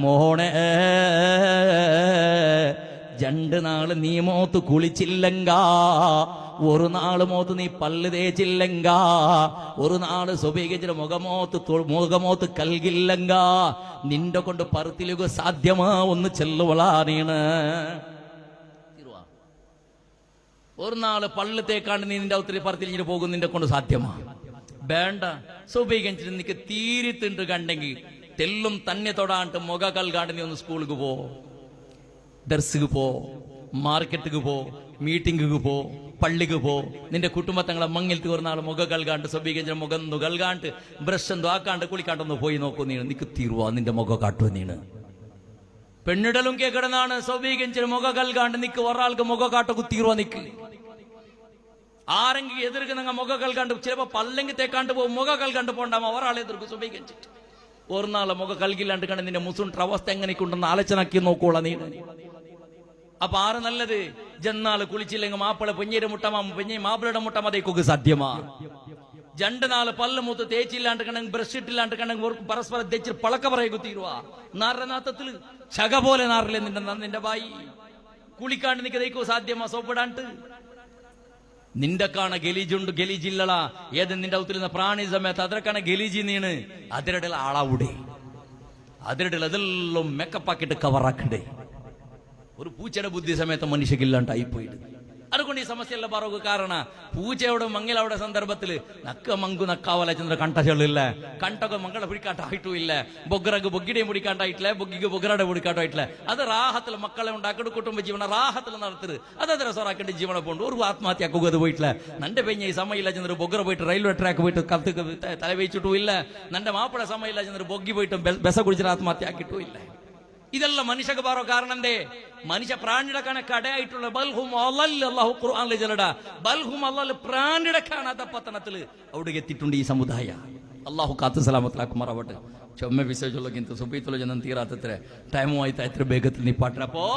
മോണേ രണ്ട് നാള് നീ മോത്ത് കുളിച്ചില്ലെങ്കാ, ഒരു നാള് മോത്ത് നീ പല്ല് തേച്ചില്ലെങ്കാ, ഒരു നാള് സുബഹിക്ക് മുഖമോത്ത് കൽകില്ലെങ്കാ നിന്റെ കൊണ്ട് പറത്തിലുക സാധ്യമാ ഒന്ന് ചെല്ലുവളാണീണ്. ഒരു നാള് പല്ല് തേക്കാണ്ട് നീ നിന്റെ ഒത്തിരി പറത്തിലിഞ്ഞിട്ട് പോകും നിന്റെ കൊണ്ട് സാധ്യമാ? വേണ്ട. സുബഹിക്ക് നിനക്ക് തീരിത്തിണ്ട് കണ്ടെങ്കിൽ തെല്ലും തന്നെ തൊടാണ്ട് മുഖ കൽകാണ്ട് നീ ഒന്ന് സ്കൂളിക്ക് പോ, ദർസിക്ക് പോ, മാർക്കറ്റിക്ക് പോ, മീറ്റിംഗിക്ക് പോ, പള്ളിക്ക് പോ. നിന്റെ കുടുംബത്തങ്ങളെ മങ്ങിൽ ഒരു നാൾ മുഖ കൽകാണ്ട് സുബഹിക്ക് മുഖം കൽകാണ്ട് ബ്രഷ് എന്തോ ആക്കാണ്ട് കുളിക്കാണ്ടൊന്ന് പോയി നോക്കൂ. നീ നിക്ക് തീരുവാ നിന്റെ മുഖ കാട്ടു. നീണ് പെണ്ണിടലും കേക്കിടന്നാണ് സുബഹിക്ക് മുഖ കൽകാണ്ട് നിക്ക് ഒരാൾക്ക് മുഖ കാട്ട കുത്തിരുവാ. നിക്ക് ആരെങ്കിലും എതിർക്ക് നിങ്ങൾ മുഖ കൽകാണ്ട് ചിലപ്പോ പല്ലെങ്കിൽ തേക്കാണ്ട് പോകും, മുഖ കൽകാണ്ട് പോണ്ടാമോ ഒരാളെ എതിർക്കും സുബഹിക്ക്. ഒരു നാളെ മുഖ കൽകില്ലാണ്ട് കണ്ട് നിന്റെ മുസുണ്ട അവസ്ഥ എങ്ങനെയൊക്കെയുണ്ടെന്ന് ആലോചനാക്കി നോക്കോളാം നീ. അപ്പൊ ആറ് നല്ലത്? ജന്നാള് കുളിച്ചില്ലെങ്കിൽ മാപ്പിള പെഞ്ഞേരെ മുട്ടമാ പെഞ്ഞ മാപ്പിളയുടെ മുട്ട മതയ്ക്കൊക്കെ സാധ്യമാ? രണ്ട് നാള് പല്ല് മൂത്ത് തേച്ചില്ലാണ്ട് കണ്ടെങ്കിൽ ബ്രഷ് ഇട്ടില്ലാണ്ട് കണ്ടെങ്കിൽ പരസ്പരം തേച്ച് പളക്ക പറയ കുത്തിരുവാ. നാരനാഥത്തില് ചക പോലെ നാറില്ലേ നിന്റെ ബായി. കുളിക്കാണ്ട് നിക്ക് തേക്കോ സാധ്യമാ? സോപ്പിടാണ്ട് നിന്റെ കാണ ഗലീജുണ്ട്, ഗലീജില്ലള ഏത് നിന്റെ ഔത്തിരുന്ന പ്രാണി സമയത്ത് അതിരക്കാണ് ഗലീജി നീണ് അതിരുടെ ആളാവൂടെ, അതിരുടെ അതെല്ലാം മേക്കപ്പ് ആക്കിയിട്ട് കവറാക്കണ്ടേ. ഒരു പൂച്ചയുടെ ബുദ്ധി സമയത്ത് മനുഷ്യക്കില്ലാണ്ടായിപ്പോയിട്ട്. അതുകൊണ്ട് ഈ സമസ്യല്ല പറവ്. കാരണ പൂച്ചയോട് മങ്ങിലവിടെ സന്ദർഭത്തില് നക്ക മങ്കു നക്കാവല ചന്ദ്ര കണ്ട ചെള്ളില്ല, കണ്ടൊക്കെ മംഗള പിടിക്കാട്ടായിട്ടും ഇല്ല, ബൊഗ്രക്ക് ബൊഗ്ഗിടെയും പിടിക്കാണ്ടായിട്ടില്ല, ബൊഗ്ഗിക്ക് ബൊഗ്രയുടെ പിടിക്കാട്ടായിട്ടില്ല. അത് റാഹത്തിൽ മക്കളെ ഉണ്ടാക്കിട്ട് കുടുംബ ജീവന റാഹത്തിൽ നടത്തരുത്. അത് രസറാക്കേണ്ട ജീവനെ പോണ്ട് ഒരു ആത്മഹത്യക്കും അത് പോയിട്ടില്ല. നന്റെ പെഞ്ഞ ഈ സമയമില്ല ചന്ദ്ര ബൊഗ്ര പോയിട്ട് റെയിൽവേ ട്രാക്ക് പോയിട്ട് കത്ത് തലവെച്ചിട്ടും ഇല്ല. നന്റെ മാപ്പിള സമയമില്ല ചന്ദ്ര ബൊഗ്ഗി പോയിട്ട് ബെസ കുടിച്ചിട്ട് ആത്മഹത്യ ആക്കിയിട്ടും ഇല്ല. ഇതെല്ലാം മനുഷ്യക്ക് പറോ കാരണം എന്തേ? മനുഷ്യ പ്രാണിയുടെ കണക്ക് അടയായിട്ടുള്ള ബൽഹും അള്ളാഹു ഖുർആനിൽ ചെല്ലട ബൽഹും അള്ളാഹ് പ്രാണിയുടെ കാണാത്ത പത്തനത്തില് അവിടെ എത്തിയിട്ടുണ്ട് ഈ സമുദായ. അള്ളാഹു കാത്തു സലാമത്തിലാക്കുമാറാവട്ടെ. ചൊമ്മ വിശ്വസിച്ചുള്ള സുബീത്തുള്ള ജനം തീരാത്തത്ര ടൈമുമായി എത്ര വേഗത്തിൽ നീ പാട്ടപ്പോ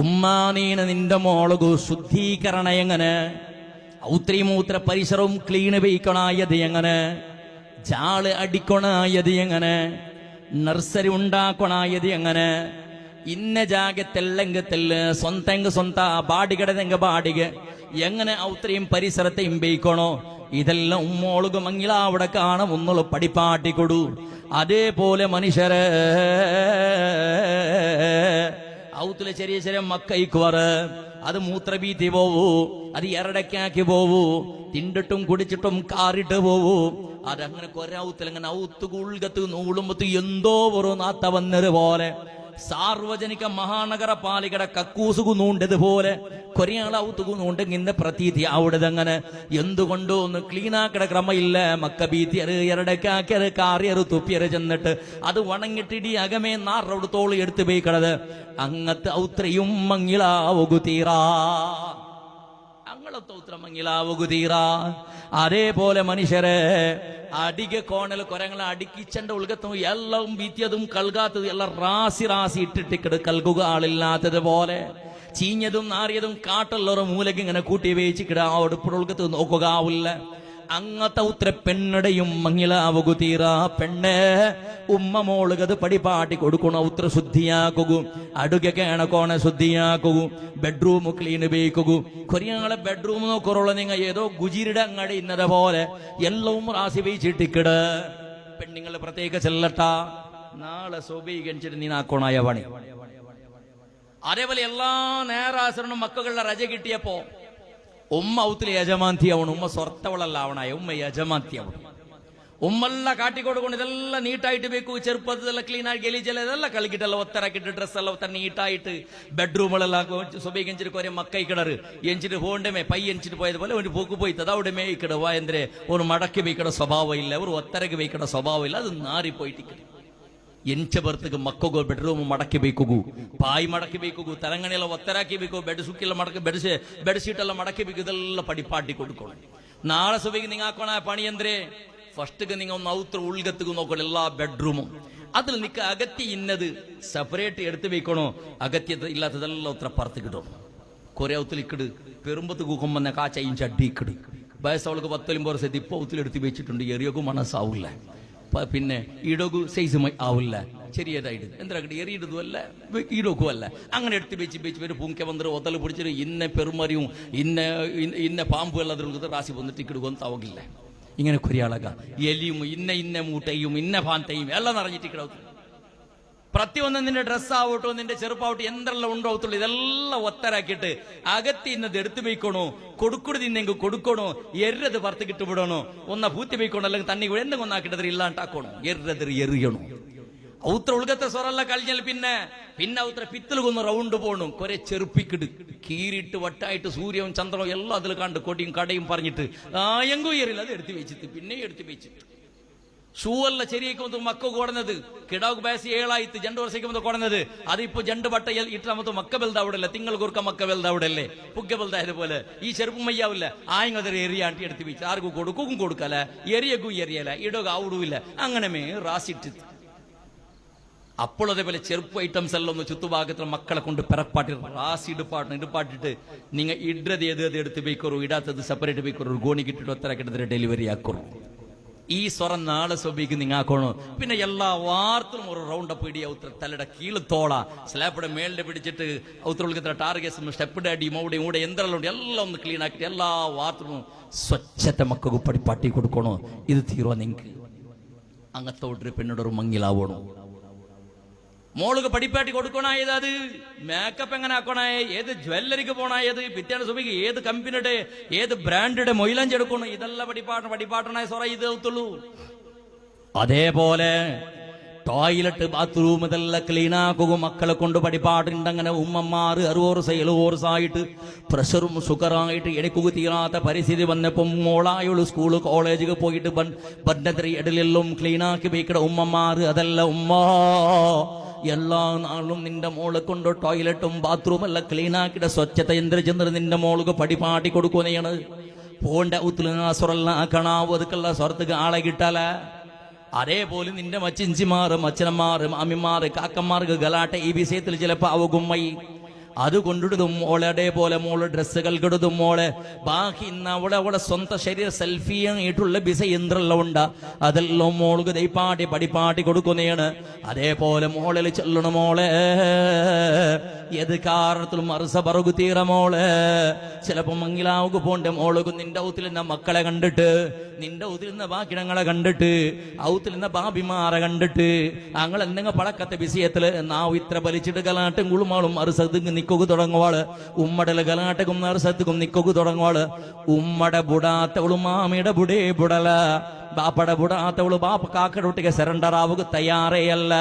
ഉമ്മാനീന നിന്റെ മോളകു ശുദ്ധീകരണ എങ്ങനെ, ഔത്രിമൂത്ര പരിസരവും ക്ലീൻ വെയ്ക്കണായത് എങ്ങനെ, ചാള് അടിക്കണായത് എങ്ങനെ, നഴ്സറി ഉണ്ടാക്കണായത് എങ്ങനെ, ഇന്ന ജാഗത്തെല്ലെങ്കത്തെല്ല് സ്വന്തം സ്വന്ത ബാടികടതെങ്ക ബാടിക എങ്ങനെ ഔത്രയും പരിസരത്തെയും ബയിക്കണോ ഇതെല്ലാം ഉമ്മോളുക മങ്ങില അവിടെ കാണാം ഒന്നുള്ള പഠിപ്പാട്ടിക്കൊടു. അതേപോലെ മനുഷ്യരെ ഔത്തിലെ ചെറിയ ചെറിയ മക്കൈക്കുവറ് അത് മൂത്രഭീതി പോവൂ, അത് എറടക്കാക്കി പോവൂ, തിണ്ടിട്ടും കുടിച്ചിട്ടും കാറിട്ട് പോവൂ. അതങ്ങനെ കൊരൗത്തിൽ അങ്ങനെ ഔത്ത് കുൾകത്ത് നൂളുമ്പത്ത് എന്തോ ഒരു നാത്ത വന്നത് പോലെ സാർവജനിക മഹാനഗര പാലികയുടെ കക്കൂസുകു നൂണ്ടതുപോലെ കൊറിയാള ഔത്തുകു നൂണ്ടെങ്കിന്റെ പ്രതീതി അവിടെതങ്ങനെ എന്തുകൊണ്ടോ ഒന്ന് ക്ലീനാക്കിട ക്രമയില്ല. മക്ക ബീത്തിയറ് എറടക്കാക്കിയറ് കാറിയറ് തുപ്പിയറ് ചെന്നിട്ട് അത് വണങ്ങിട്ടിടി അകമേ നാറോട് തോളി എടുത്തു പോയിക്കണത് അങ്ങത്തെ ഔത്രയും മങ്ങിളാവുകു തീറാ, അങ്ങളത്തെ ഔത്ര മങ്ങിളാവുകു തീറാ. അതേപോലെ മനുഷ്യരെ അടിക കോണൽ കൊരങ്ങളെ അടുക്കിച്ചണ്ട ഉൾകത്തും എല്ലാം വീത്തിയതും കൽകാത്തതും എല്ലാം റാസി റാസി ഇട്ടിട്ടിക്കട് കൽകുക ആളില്ലാത്തത് പോലെ ചീഞ്ഞതും നാറിയതും കാട്ടുള്ളൊരു മൂലക്ക് ഇങ്ങനെ കൂട്ടി വേച്ചിക്കിട അടുപ്പുള്ള ഉൾകത്ത് നോക്കുക ആവില്ല. അങ്ങത്തെ ഉത്തര പെണ്ണടയും മങ്ങിലാവുകു തീറാ. പെണ്ണ് ഉമ്മ മോളുകത് പടിപാട്ടി കൊടുക്കണ ഉത്ര ശുദ്ധിയാക്കു, അടുക കേണക്കോണ ശുദ്ധിയാക്കു, ബെഡ്റൂം ക്ലീൻ ബേക്കു. കൊറിയാളെ ബെഡ്റൂം നോക്കുറോള നിങ്ങൾ ഏതോ ഗുജിരിയുടെ അങ്ങടെ ഇന്നത് പോലെ എല്ലാം റാസി വെച്ചിട്ടിക്കട്. പെണ്ണുങ്ങൾ പ്രത്യേക ചെല്ലട്ട നാളെ സ്വീകരിച്ചിട്ട് നീ നാക്കോണായ പണി. അതേപോലെ എല്ലാ നേരാസരണം മക്കളുടെ രജ കിട്ടിയപ്പോ ഉമ്മ ഔത്തിലെ യജമാന്തിയാവണം. ഉമ്മ സ്വർത്തവളല്ല ആവണായ ഉമ്മ യജമാന്തിയാവണം. ഉമ്മെല്ലാം കാട്ടിക്കൊടുക്കൊണ്ട് ഇതെല്ലാം നീട്ടായിട്ട് ಬೇಕು. ചെറുപ്പത്തിലെല്ലാം ക്ലീൻ ആയി ഗലീജെല്ലാം ഇതെല്ലാം കളിക്കിട്ടല്ല ഒത്തരാക്കിട്ട് ഡ്രസ്സെല്ലാം ഒത്ത നീട്ടായിട്ട് ബെഡ്റൂമുകളെല്ലാം സ്വബീകഞ്ചിട്ട് കുറെ മക്കൈ കിടറ് എഞ്ചിട്ട് പോണ്ടമേ പൈ എഞ്ചിട്ട് പോയത് പോലെ ഒരു പോക്ക് പോയിത്തത് അവിടെ മേയിക്കട വായന്ദ്രെ ഒരു മടക്കി വെക്കട സ്വഭാവം ഇല്ല, ഒരു ഒത്തരക്ക് വെക്കട സ്വഭാവം ഇല്ല. അത് നാറിപ്പോയിട്ട് ಎಂಚ ಬರ್ತಗ ಮಕ್ಕಗೋ ಬೆಡ್ರೂಮ್ ಮಡಕಿ ಬೇಕುಗು, ಪಾಯಿ ಮಡಕಿ ಬೇಕುಗು, ತರಂಗಣೆಲ್ಲ ಒತ್ತರಾಕಿ ಬೇಕು, ಬೆಡ್ ಸುಕ್ಕೆಲ್ಲ ಮಡಕೆ ಬೆಡ್ ಶೀಟ್ ಎಲ್ಲ ಮಡಕಿ ಬೇಕು. ಇದೆಲ್ಲ ಪಡಿಪಾಟಿ ಕೊಡ್ಕೊಂಡು ನಾಳೆ ಸುಬಿಗೆ ನಿಂಗೆ ಹಾಕೋಣ ಪಣಿ ಅಂದ್ರೆ ಫಸ್ಟ್ಗೆ നിങ്ങൾ ഒന്ന് ഔത്ര ഉൾഗത്തുക നോക്കണം എല്ലാ ബെഡ്റൂമും. അതിൽ നിൽക്ക അകത്തി ഇന്നത് സെപ്പറേറ്റ് എടുത്ത് വെക്കണോ, അകത്യത ഇല്ലാത്തതെല്ലാം ഉത്തര പറത്തിക്കിടും. കുറെ ഔത്തിലിക്കിട് പെരുമ്പത്ത് കൂക്കുമ്പോ കാച്ചയും ചട്ടിക്കിട്. വയസ്സവൾക്ക് 19 വർഷം ഇപ്പൊ ഔത്തിലെടുത്ത് വെച്ചിട്ടുണ്ട്. എറിയൊക്കെ മനസ്സാവില്ല, പിന്നെ ഇടകു സൈസ് ആവില്ല, ചെറിയതായിട്ട് എന്തിനാ എറിയിടുതുമല്ല ഈടൊക്കുമല്ല അങ്ങനെ എടുത്ത് വെച്ച് പേര് പൂങ്ക വന്നിട്ട് ഒതൽ പിടിച്ചിട്ട് ഇന്ന പെരുമറിയും ഇന്ന പാമ്പ് എല്ലാത്തിനും റാസി വന്നിട്ട് ഇക്കിടുകൊന്നും തവകില്ല ഇങ്ങനെ കൊരിയാളക എലിയും ഇന്ന മൂട്ടയും ഇന്ന പാന്തയും എല്ലാം നിറഞ്ഞിട്ട് ഇക്കിടത്തു പ്രത്യൊന്നും നിന്റെ ഡ്രസ്സാവട്ടോ നിന്റെ ചെറുപ്പാവട്ടോ എന്തെല്ലാം ഉണ്ടാവത്തുള്ളൂ ഇതെല്ലാം ഒത്തരാക്കിയിട്ട് അകത്തി ഇന്നത് എടുത്തു വയ്ക്കണോ കൊടുക്കുടുതി നിന്നെങ്കിൽ കൊടുക്കണോ എരത് പുറത്ത് കിട്ടുവിടണോ ഒന്ന പൂത്തി വയ്ക്കണോ അല്ലെങ്കിൽ തണ്ണി എന്തെങ്കിലും ഒന്നാക്കിട്ടത് ഇല്ലാണ്ടാക്കണോ എരത് എറിയണോ ഔത്ര ഉൾഗത്തെ സ്വറല്ല കളിഞ്ഞാൽ പിന്നെ ഔത്ര പിത്തലുകൊന്ന് റൗണ്ട് പോണു കുറെ ചെറുപ്പിക്കിട് കീറിയിട്ട് വട്ടായിട്ട് സൂര്യവും ചന്ദ്രവും എല്ലാം അതിൽ കണ്ട് കൊടിയും കടയും പറഞ്ഞിട്ട് എങ്കും ഏറില്ല അത് എടുത്തു വെച്ചിട്ട് പിന്നെ എടുത്തു വെച്ചിട്ട് ഷൂ അല്ല ശരിയാക്കുമ്പോൾ മക്ക കൊടന്നത് കിടാവ് ബാസി 7 ആയിട്ട് 2 ವರ್ಷಕ್ಕೆ കൊടന്നത് അതിപ്പോ 2 ബട്ട ഇട്ടാമത്തോ മക്ക ബെൽതാവിടല്ലേ തിങ്കൾ കുറുക്ക മക്ക ബെൽതാവിടല്ലേ പുഗ്ഗ ബെൽതായതുപോലെ ഈ ചെറുപ്പം മയ്യാവില്ല ആയങ്ങതൊരു എറിയാണ്ടി എടുത്ത് വെച്ച് ആർക്കും കൊടുക്കും കൊടുക്കല എറിയക്കും എറിയല ഇടക ഔടുവില്ല അങ്ങനെ റാസിട്ട് അപ്പോൾ അതേപോലെ ചെറുപ്പ് ഐറ്റംസ് എല്ലാം ഒന്ന് ചുറ്റുഭാഗത്തിൽ മക്കളെ കൊണ്ട് പെറപ്പാട്ടി റാസി ഇടുപ്പാട്ടിട്ട് നിങ്ങൾ ഇടത് ഏത് എടുത്ത് വെക്കറു ഇടാത്തത് സെപ്പറേറ്റ് വെക്കറു ഗോണിക്കിട്ടിട്ട് ഒത്തരക്കിട്ടതിന് ഡെലിവറി ആക്കറു ഈ സ്വരം നാളെ സ്വഭിക്ക് നിങ്ങാക്കണോ പിന്നെ എല്ലാ വാർത്തലും ഒരു റൗണ്ടപ്പ് ഇടി ഔത്ര തലയുടെ കീഴത്തോള സ്ലാപ്പിടെ മേളിൽ പിടിച്ചിട്ട് ഔത്ര ടാർഗറ്റ്സും സ്റ്റെപ്പിടെ അടിയും അവിടെയും ഇവിടെ എന്തെല്ലാം ഉണ്ട് എല്ലാം ഒന്ന് ക്ലീൻ ആക്കിയിട്ട് എല്ലാ വാർത്തലും സ്വച്ഛത്തെ മക്കൾക്ക് പടിപ്പാട്ടി കൊടുക്കണോ ഇത് തീരുവാ നിങ്ങൾക്ക് അങ്ങത്തോട്ട് പെണ്ണോടൊരു മങ്ങിലാവണോ മോൾക്ക് പടിപ്പാട്ടി കൊടുക്കണായത് അത് മേക്കപ്പ് എങ്ങനെ ആക്കണേ ഏത് ജ്വല്ലറിക്ക് പോണായത് പിറ്റേന്ന് സുബിക്ക് ഏത് കമ്പനിയുടെ ഏത് ബ്രാൻഡിയുടെ മൊയിലാഞ്ചി എടുക്കണം ഇതെല്ലാം പടിപ്പാട്ടനായ സൊറ ഇത് ഔത്തുള്ളൂ അതേപോലെ ടോയ്ലറ്റ് ബാത്റൂം ഇതെല്ലാം ക്ലീൻ ആക്കുക മക്കളെ കൊണ്ട് പടിപ്പാട്ടുണ്ടങ്ങനെ ഉമ്മമാർ 60 ആയിട്ട് പ്രഷറും ഷുഗറായിട്ട് എടുക്കുക തീരാത്ത പരിസ്ഥിതി വന്നപ്പം മോളായുള്ള സ്കൂള് കോളേജിൽ പോയിട്ട് ബന്ധത്തിരി ഇടലെല്ലാം ക്ലീൻ ആക്കി വെക്കട ഉമ്മമാർ അതല്ല ഉമ്മ എല്ലാ നാളും നിന്റെ മോളെ കൊണ്ട് ടോയ്ലറ്റും ബാത്റൂം എല്ലാം ക്ലീൻ ആക്കിയിട്ട് സ്വച്ഛത ചന്ദ്ര നിന്റെ മോൾക്ക് പടിപ്പാട്ടി കൊടുക്കുന്നതാണ് പോണ്ട ഉത്തലാക്കണാവ് അതുക്കുള്ള സ്വർത്തക്ക് ആളെ കിട്ടാല അതേപോലെ നിന്റെ മച്ചിഞ്ചിമാറ് മച്ചനന്മാറ് മാമിമാറ് കാക്കന്മാർക്ക് ഗലാട്ട ഈ വിഷയത്തിൽ ചിലപ്പോ അവകുമ്മൈ അത് കൊണ്ടിടും മോളെ അതേപോലെ മോള് ഡ്രസ്സുകൾ കിടുതും മോളെ ബാക്കി ഇന്ന് അവളെ സ്വന്തം ശരീര സെൽഫിയായിട്ടുള്ള ബിസ യന്ത്രമെല്ലാം ഉണ്ട് അതെല്ലാം മോൾക്ക് ദൈപ്പാട്ടി പടിപ്പാട്ടി കൊടുക്കുന്നതാണ് അതേപോലെ മോളിൽ ചെല്ലണം മോളെ ഏത് കാരണത്തിലും അറുസ പറകു തീറ മോളെ ചിലപ്പോ മങ്ങിലാവുക പോണ്ട മോളുക്ക് നിന്റെ ഔത്തിൽ നിന്ന മക്കളെ കണ്ടിട്ട് നിന്റെ ഔത്തിൽ നിന്ന ബാക്കിടങ്ങളെ കണ്ടിട്ട് ഔത്തിൽ നിന്ന ബാബിമാരെ കണ്ടിട്ട് അങ്ങൾ എന്തെങ്കിലും പഴക്കത്തെ വിഷയത്തില് നാവ് ഇത്ര വലിച്ചിട്ട് ഗലാട്ടും കുളുമാളും അറുസത്ത് നിക്കൊക്കെ തുടങ്ങുവാള് ഉമ്മടല് ഗലാട്ടക്കും അറുസത്തുക്കും നിക്കൊക്കെ തുടങ്ങുവാള് ഉമ്മടെ ബുടാത്തവളു മാമിയുടെ ബുടേ ബുടല ബാപ്പടെ ബുടാത്തവളു ബാപ്പ കാക്കയുടെ ഒട്ടിಗೆ സറണ്ടർ ആവുക തയ്യാറേ അല്ല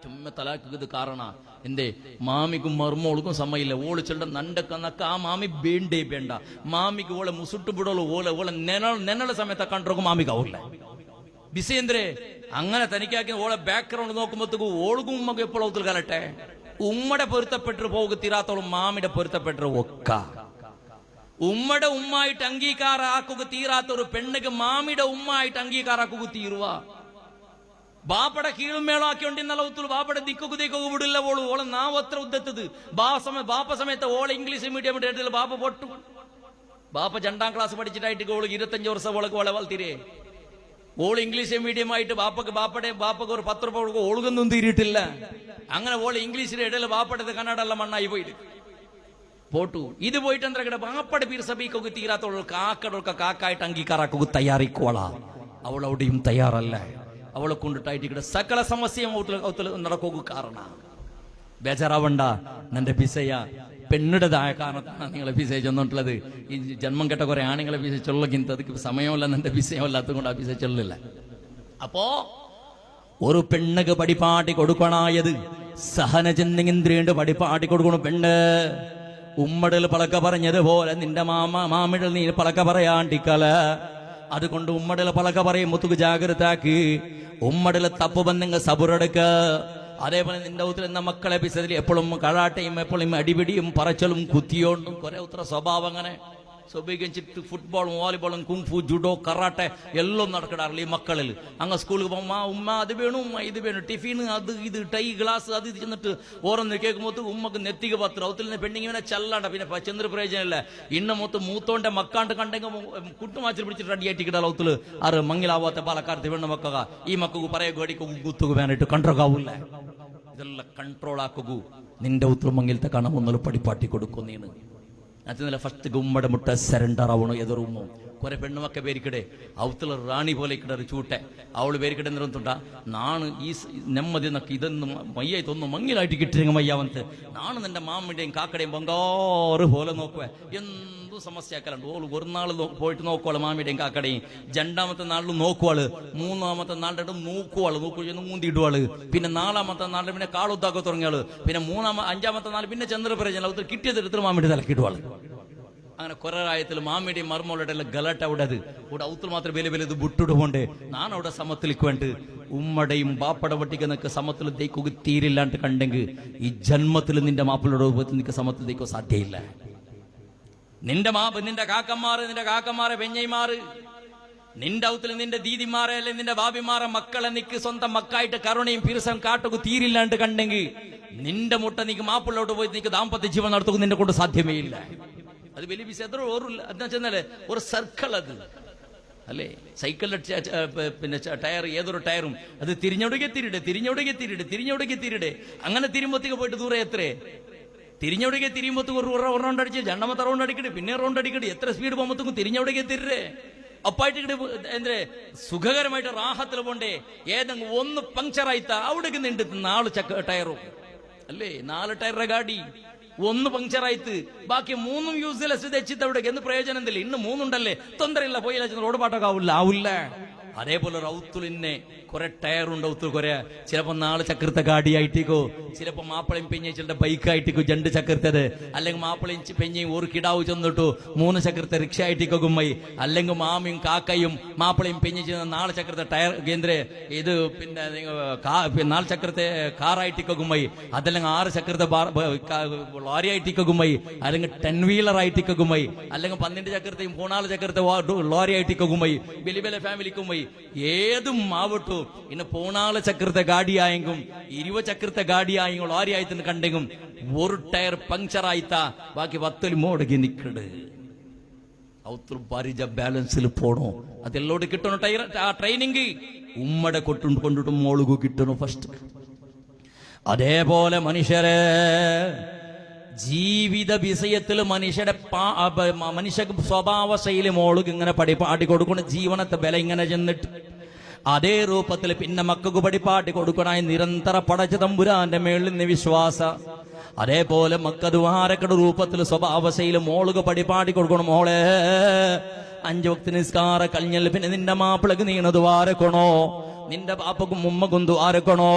ചുമ്മ തലാക്കുന്നത് കാരണ എന്തേ മാമിക്കും മർമോൾക്കും സമയമില്ല ഓള് ചെണ്ട നണ്ടക്കന്നക്ക ആ മാമി ಬೇಡ മാമിക്ക് ഓളെ മുസുട്ട് ಬಿಡೋಳು ഓളെ ನೆನಳ ಸಮೇತ ಕಂಡ್ರೋಗು മാമിക്ക് ആവില്ല ಬಿಸಿ ಅಂದ್ರೆ അങ്ങനെ തനിക്കാക്കി ഓളെ ബാക്ക്ഗ്രൗണ്ട് നോക്കുമ്പോഴത്തേക്ക് ഓൾക്കും ഉമ്മക്ക് എപ്പോഴും ഔത്തിൽ കലട്ടെ ഉമ്മടെ പൊരുത്തപ്പെട്ടു പോകുക തീരാത്തോളം മാമിയുടെ പൊരുത്തപ്പെട്ടു ഒക്ക ഉമ്മയുടെ ഉമ്മായിട്ട് അംഗീകാരാക്കുക തീരാത്ത ഒരു പെണ്ണുക്ക് മാമിയുടെ ഉമ്മായിട്ട് അംഗീകാരാക്കുക തീരുവ ബാപ്പടെ കീഴും മേളാക്കിണ്ടിന്നല്ല ഒത്തു ബാപ്പടെ ദിക്കൊക്കെ ദിക്കൊക്കെ വിടില്ല ഓള് ഓളെ നാവ് അത്ര ഉദ്ദത്തത് ബാപ്പ സമയത്ത് ഓളെ ഇംഗ്ലീഷ് മീഡിയം എടുത്തില്ല ബാപ്പ പൊട്ടു ബാപ്പ 2ാം ക്ലാസ് പഠിച്ചിട്ടായിട്ട് ഓള് 25 വർഷം ഓളക്ക് ഓളെ വളർത്തിരേ ഓള് ഇംഗ്ലീഷ് മീഡിയം ആയിട്ട് ബാപ്പക്ക് ഒരു 10 രൂപ കൊടുക്കും ഓളുകൊന്നും തീരിട്ടില്ല അങ്ങനെ ഓള് ഇംഗ്ലീഷിന്റെ ഇടയിൽ ബാപ്പടത് കന്നഡ എല്ലാം മണ്ണായി പോയിട്ട് പോട്ടു ഇത് പോയിട്ട് എന്താ ബാപ്പടെ പീർ സഭയ്ക്കൊക്കെ തീരാത്തോളൂ കാക്കടൊക്കെ കാക്കായിട്ട് അംഗീകാരാക്കുക തയ്യാറിക്കോളാ അവൾ അവിടെയും തയ്യാറല്ല അവളെ കൊണ്ടിട്ടായിട്ട് ഇവിടെ സകല സമസ്യയും നടക്കുക കാരണ ബേജാറാവണ്ട നിന്റെ പിസയ പെണ്ണിടേതായ കാരണത്താണ് നിങ്ങളെ പിസ ചെന്നിട്ടുള്ളത് ഈ ജന്മം കെട്ട കുറെ ആണുങ്ങളെ പിസ ചൊല്ലക്കിന്ത അതിക്ക് സമയമല്ല നിന്റെ പിസയമല്ലാത്തത് കൊണ്ട് ആ പിസ ചൊല്ലില്ല അപ്പോ ഒരു പെണ്ണുക്ക് പടിപ്പാട്ടി കൊടുക്കണായത് സഹന ചെന്നിന്ദ്രിയുണ്ട് പടിപ്പാട്ടി കൊടുക്കണം പെണ്ണ് ഉമ്മടൽ പളക്ക പറഞ്ഞതുപോലെ നിന്റെ മാമിടൽ നീ പളക്ക പറയാണ്ടിക്കല അതുകൊണ്ട് ഉമ്മടൽ പളക്ക പറയും മുത്തുക്ക് ജാഗ്രത ആക്കി ഉമ്മടൽ തപ്പ് ബന്ധങ്ങൾ സബുറെടുക്ക അതേപോലെ നിന്റെ ഉത്തരം എന്ന മക്കളെ പിസതിൽ എപ്പോഴും കഴാട്ടയും എപ്പോഴും അടിപിടിയും പറച്ചലും കുത്തിയോണ്ടും കുറെ ഉത്തര സ്വഭാവം അങ്ങനെ സ്വഭിച്ചിട്ട് ഫുട്ബോളും വോളിബോളും കുങ്ഫു ജുഡോ കറാട്ടെ എല്ലാം നടക്കിടാറില്ല ഈ മക്കളിൽ. അങ്ങ് സ്കൂളിൽ പോകുമ്പോൾ ഉമ്മ അത് വേണം, ഉമ്മ ഇത് വേണം, ടിഫിന് അത് ഇത് ടൈ ഗ്ലാസ് അത് ഇത് ചെന്നിട്ട് ഓരോന്ന് കേൾക്കുമ്പോൾ ഉമ്മക്ക് നെത്തിക പത്രം അവത്തിൽ നിന്ന് പെണ്ണിങ്ങനെ ചല്ലാണ്ട പിന്നെ ചെന്നൊരു പ്രയോജനമില്ല. ഇന്ന മൂത്തോന്റെ മക്കാണ്ട് കണ്ടെങ്കിൽ കുട്ടുമാച്ചിൽ പിടിച്ചിട്ട് റെഡിയായിട്ടിക്കിടാ അവത്തില് ആറ് മങ്ങിലാവാത്ത പാലക്കാരത്തെ പെണ്ണ് മക്കുക ഈ മക്കു പറയ ഗോടിക്കു കുത്തുക വേനായിട്ട് കണ്ട്രോളാവൂല്ല. ഇതെല്ലാം കൺട്രോൾ ആക്കൂ. നിന്റെ ഉത്തരം മങ്ങിലത്തെ കാണാൻ ഒന്നല്ല പടിപ്പാട്ടി കൊടുക്കും. നീന് അതിനല്ല ഫസ്റ്റ് ഉമ്മടെ മുട്ട സറണ്ടർ ആവണോ എതിർമ്മോ കുറെ പെണ്ണുമൊക്കെ പേരിക്കടെ അവത്തുള്ള റാണി പോലെ ഇക്കടൊരു ചൂട്ടെ അവള് പേരിക്കടെ നിറത്തുണ്ട നാണ് ഈ നെമ്മതി എന്നൊക്കെ ഇതൊന്നും മയ്യായി തോന്നുന്നു മങ്ങിലായിട്ട് കിട്ടിയ മയ്യാവന്ത് നാണ് നിന്റെ മാമിന്റെയും കാക്കടയും ബംഗാറ് പോലെ നോക്കുവേ എന്തു സമസ്യ ആക്കലുണ്ട്. ഓള് ഒരു നാൾ പോയിട്ട് നോക്കുവാള് മാമിയുടെയും കാക്കടയും, രണ്ടാമത്തെ നാളിലും നോക്കുവാള്, മൂന്നാമത്തെ നാളിലും നോക്കുവാള് മൂന്തിയിടുവാള്, പിന്നെ നാലാമത്തെ നാളിൽ പിന്നെ കാളുത്താക്ക തുടങ്ങിയാള്, പിന്നെ അഞ്ചാമത്തെ നാൾ പിന്നെ ചന്ദ്രപ്രജന അവത്തിൽ കിട്ടിയത് എടുത്തിട്ട് മാമിയുടെ തലക്കിടുവാള്. അങ്ങനെ കുറെ ആയത്തിൽ മാമിയുടെയും മർമ്മോളുടെ എല്ലാം ഗലാട്ട അവിടെ അത് ഇവിടെ ഔത്തിൽ മാത്രം വില വില ഇത് വിട്ടിടുകൊണ്ട് നാൻ അവിടെ സമത്തിലേക്ക് വേണ്ട ഉമ്മയുടെയും ബാപ്പട വട്ടിക്ക് സമത്തിൽ തേക്കുക തീരില്ലാണ്ട് കണ്ടെങ്കിൽ ഈ ജന്മത്തിൽ നിന്റെ മാപ്പിളോട് നിനക്ക് സമത്തിൽ തേക്കോ സാധ്യയില്ല. നിന്റെ കാക്കന്മാരെ പെഞ്ഞൈമാറ് നിന്റെ ഔത്തിൽ നിന്റെ ദീദിമാരെ അല്ലെ നിന്റെ ബാബിമാരെ മക്കളെ നിക്ക് സ്വന്തം മക്കായിട്ട് കരുണയും പിരിസം കാട്ടുക തീരില്ലാണ്ട് കണ്ടെങ്കിൽ നിന്റെ മുട്ട നീക്ക് മാപ്പിളോട്ട് പോയി നിനക്ക് ദാമ്പത്യ ജീവൻ നടത്തുക നിന്നെ കൊണ്ട് സാധ്യമേ ഇല്ല. അത് വലിയ വിശേഷം അതെന്ന് വെച്ചാൽ ഒരു സർക്കിൾ അത് അല്ലേ. സൈക്കിളിന്റെ പിന്നെ ടയർ ഏതൊരു ടയറും അത് തിരിഞ്ഞൊടുകെ തിരിടെ അങ്ങനെ തിരുമ്പത്തേക്ക് പോയിട്ട് ദൂരെ എത്രേ തിരിഞ്ഞൊടുകെ തിരിയുമ്പോ ഒരു റൗണ്ട് അടിച്ച് രണ്ടാമത്തെ റൗണ്ട് അടിക്കട്ടെ പിന്നെ റൗണ്ട് അടിക്കട്ടെ എത്ര സ്പീഡ് പോകുമ്പോഴത്തേക്കും തിരിഞ്ഞൊടുകെ തിരിരേ അപ്പായിട്ട് എന്തേ സുഖകരമായിട്ട് റാഹത്തിൽ പോണ്ടേ. ഏതെങ്കിലും ഒന്ന് പങ്ക്ചറായിത്ത അവിടേക്ക് നിണ്ട് 4 ടയറും അല്ലേ 4 ടയറുടെ ഗാഡി ഒന്ന് പങ്ക്ചറായിത്ത് ബാക്കി 3 യൂസ്ലെസ് തെച്ചിത്ത് അവിടേക്ക് എന്ത് പ്രയോജനം എന്തില്ല. ഇന്ന് 3 ഉണ്ടല്ലേ തൊന്തരയില്ല പോയില്ല റോഡ് പാട്ടൊക്കെ ആവില്ല. അതേപോലെ റൗത്തുലിന്നെ കുറെ ടയറുണ്ട് ഔത്തുൽ കുറെ ചിലപ്പോ 4 ചക്രത്തെ ഗാഡിയായിട്ടിക്കോ ചിലപ്പോ മാപ്പിളയും പെഞ്ഞിച്ചിട്ട് ബൈക്കായിട്ടിക്കോ 2 ചക്രത്തത് അല്ലെങ്കിൽ മാപ്പിളയും പെഞ്ഞയും ഒരു കിടാവ് ചെന്നിട്ടു 3 ചക്രത്തെ റിക്ഷ ആയിട്ടിക്കോ ഗുമ്മയി അല്ലെങ്കിൽ മാമിയും കാക്കയും മാപ്പിളയും പെഞ്ഞിച്ച് 4 ചക്രത്തെ ടയർ കേന്ദ്ര ഇത് പിന്നെ 4 ചക്രത്തെ കാറായിട്ടിക്കോ ഗുമ്മയി അതല്ലെങ്കിൽ 6 ചക്രത്തെ ലോറി ആയിട്ടിക്കോ ഗുമ്മയി അല്ലെങ്കിൽ 10 വീലർ ആയിട്ടിക്കോ ഗുമ്മയി അല്ലെങ്കിൽ 12 ചക്രത്തെയും 14 ചക്രത്തെ ലോറി ആയിട്ടിക്കോ ഗുമ്മയി വലിയ വലിയ ഫാമിലിക്കുമ്മയി ഏതും ആവട്ടു. ഇന്ന് 14 ചക്രത്തെ ഗാഡിയായെങ്കും 20 ചക്രത്തെ ഗാഡിയായെങ്കും ലോറി ആയിത്തിന് കണ്ടെങ്കും ഒരു ടയർ പങ്ക്ചറായിത്ത ബാക്കി 10 മോടകി നിക്കട് ഔത്തുൽ പരിജ ബാലൻസിൽ പോണോ അതെല്ലോട് കിട്ടണോ ടയർ ആ ട്രെയിനിങ് ഉമ്മടെ കൊണ്ടിട്ട് മോളുകു കിട്ടണോ ഫസ്റ്റ്. അതേപോലെ മനുഷ്യരെ ജീവിത വിഷയത്തിൽ മനുഷ്യ സ്വഭാവ ശൈലി മോളുക്ക് ഇങ്ങനെ പാടി കൊടുക്കണം. ജീവനത്തെ ബല ഇങ്ങനെ ചെന്നിട്ട് അതേ രൂപത്തിൽ പിന്നെ മക്കൾക്ക് പടിപ്പാട്ടി കൊടുക്കണായി നിരന്തര പടച്ച തമ്പുരാന്റെ മേളിൽ നിന്ന് വിശ്വാസ. അതേപോലെ മക്കദ്വാരക്കട രൂപത്തിൽ സ്വഭാവശൈലി മോളുക്ക് പടിപ്പാട്ടി കൊടുക്കണം. മോളെ 5 വക്ത് നിസ്കാര കഴിഞ്ഞാൽ പിന്നെ നിന്റെ മാപ്പിളക്ക് നീണത് വാരക്കണോ, നിന്റെ പാപ്പക്കും ഉമ്മക്കും ദ്വാരക്കണോ.